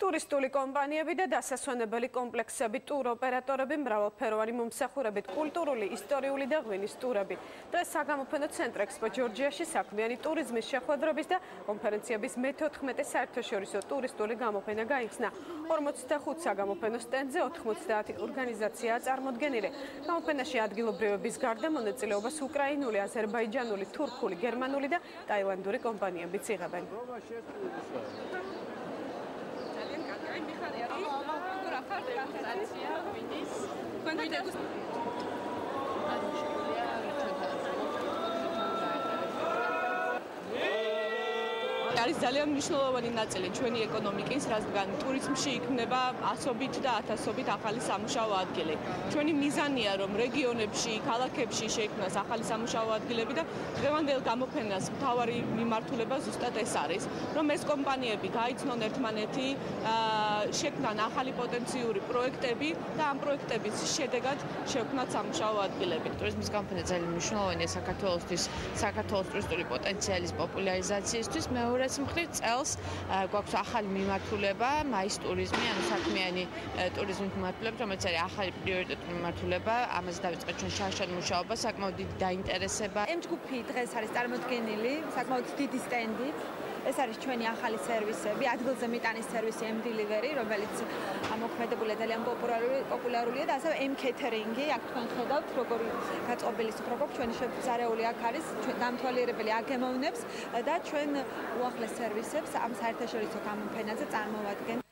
Ტურისტული კომპანიები და დასასვენებელი კომპლექსები, ტუროპერატორები, მრავალფეროვანი მომსახურებით, კულტურული, ისტორიული და ღვინის ტურები. დღეს საგამოფენო ცენტრ ექსპო ჯორჯიაში საქმიანი ტურიზმის შეხვედრების და კონფერენციების მე-14 საერთაშორისო ტურისტული გამოფენა გაიხსნა. 45 საგამოფენო სტენდზე 90 ორგანიზაციაა წარმოდგენილი. გამოფენაში ადგილობრივების გარდა მონაწილეობას უკრაინული, აზერბაიჯანული, თურქული, გერმანული და ტაილანდური კომპანიებიც იღებენ. არის ძალიან მნიშვნელოვანი ნაწილი ჩვენი ეკონომიკის, რადგან ტურიზმში იქმნება ასობით და ათასობით ახალი სამუშაო ადგილი. ჩვენი მიზანია, რომ რეგიონებში, ქალაქებში შეიქმნას ახალი სამუშაო ადგილები და დღევანდელ გამოფენას მთავარი მიმართულება ზუსტად ეს არის, რომ ეს კომპანიები გაიცნონ ერთმანეთი, შექმნან ახალი პოტენციური პროექტები და ამ პროექტების შედეგად შექმნათ სამუშაო ადგილები. ტურიზმის გამოფენა ძალიან მნიშვნელოვანია საქართველოსთვის, საქართველოს ტურისტული პოტენციალის პოპულარიზაციისთვის. მეორე მხრივ წელს გვაქვს ახალი მიმართულება, მაის ტურიზმი, ანუ საქმიანი ტურიზმის მიმართულება, რომელიც არის ახალი პრიორიტეტული მიმართულება. ამაზე დავიწყეთ ჩვენ შარშან მუშაობა, საკმაოდ დიდი დაინტერესება. M-ჯგუფი დღეს არის წარმოდგენილი, საკმაოდ დიდი სტენდით. ეს არის ჩვენი ახალი სერვისები, ადგილზე მიტანის სერვისი M-Delivery, რომელიც მოქმედებულია ძალიან პოპულარულია და ასევე M-Catering-ი, აქ თქვენ ხედავთ, როგორი გაწყობილი სუფრა გვაქვს, ჩვენი შეფასებული აქ არის, დამთვალიერებელი აგემოვნებს და ჩვენ უახლეს სერვისებს ამ საერთაშორისო გამოფენაზე წარმოვადგენ.